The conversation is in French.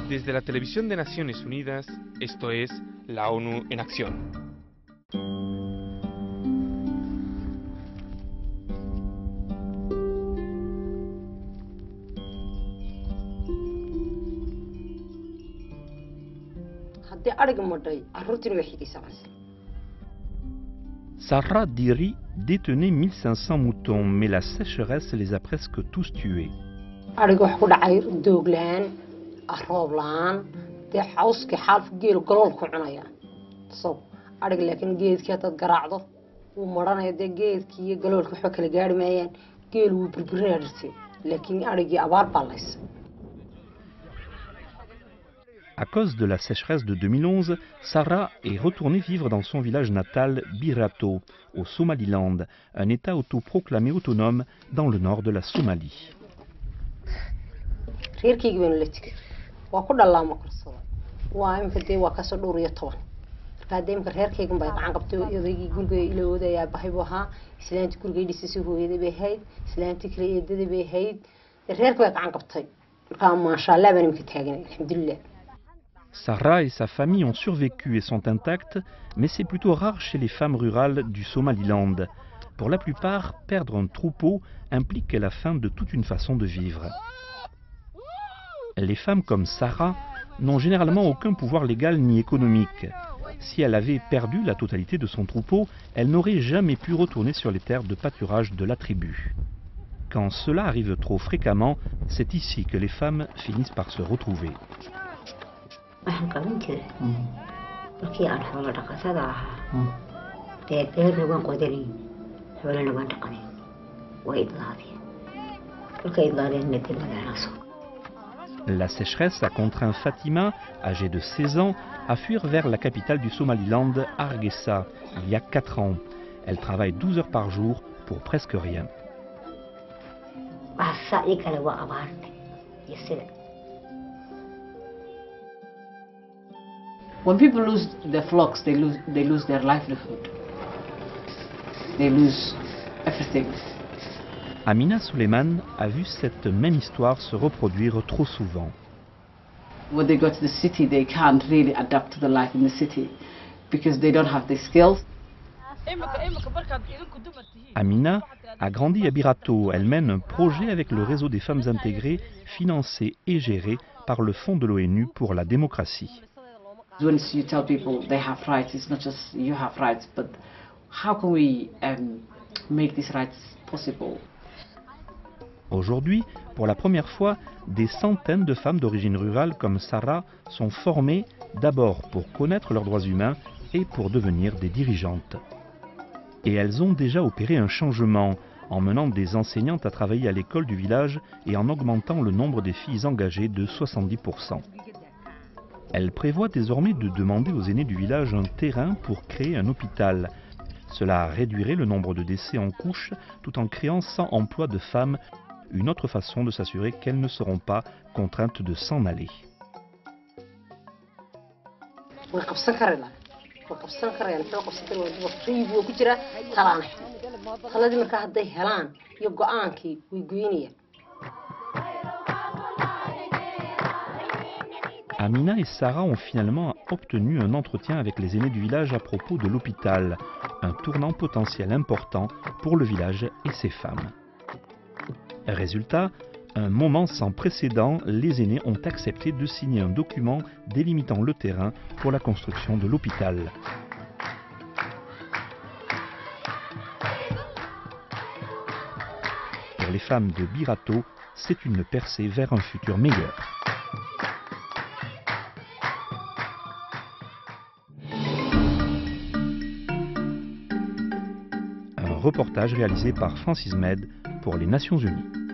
Desde la televisión de Naciones Unidas, esto es la ONU en acción. Sarah Diri détenait 1500 moutons, mais la sécheresse les a presque tous tués. À cause de la sécheresse de 2011, Sarah est retournée vivre dans son village natal, Birato, au Somaliland, un État autoproclamé autonome dans le nord de la Somalie. Sarah et sa famille ont survécu et sont intactes, mais c'est plutôt rare chez les femmes rurales du Somaliland. Pour la plupart, perdre un troupeau implique la fin de toute une façon de vivre. Les femmes comme Sarah n'ont généralement aucun pouvoir légal ni économique. Si elle avait perdu la totalité de son troupeau, elle n'aurait jamais pu retourner sur les terres de pâturage de la tribu. Quand cela arrive trop fréquemment, c'est ici que les femmes finissent par se retrouver. La sécheresse a contraint Fatima, âgée de 16 ans, à fuir vers la capitale du Somaliland, Hargeisa, il y a 4 ans. Elle travaille 12 heures par jour pour presque rien. When people lose their flocks, they lose their livelihood. They lose everything. Amina Suleiman a vu cette même histoire se reproduire trop souvent. When they go to the city, they can't really adapt to the life in the city because they don't have the skills. Amina a grandi à Birato. Elle mène un projet avec le réseau des femmes intégrées, financé et géré par le Fonds de l'ONU pour la démocratie. When you tell people they have rights, it's not just you have rights, but how can we make these rights possible? Aujourd'hui, pour la première fois, des centaines de femmes d'origine rurale comme Sarah sont formées d'abord pour connaître leurs droits humains et pour devenir des dirigeantes. Et elles ont déjà opéré un changement en menant des enseignantes à travailler à l'école du village et en augmentant le nombre des filles engagées de 70%. Elle prévoit désormais de demander aux aînés du village un terrain pour créer un hôpital. Cela réduirait le nombre de décès en couches tout en créant 100 emplois de femmes, une autre façon de s'assurer qu'elles ne seront pas contraintes de s'en aller. Amina et Sarah ont finalement obtenu un entretien avec les aînés du village à propos de l'hôpital, un tournant potentiel important pour le village et ses femmes. Résultat, un moment sans précédent, les aînés ont accepté de signer un document délimitant le terrain pour la construction de l'hôpital. Pour les femmes de Birato, c'est une percée vers un futur meilleur. Un reportage réalisé par Francis Med pour les Nations Unies.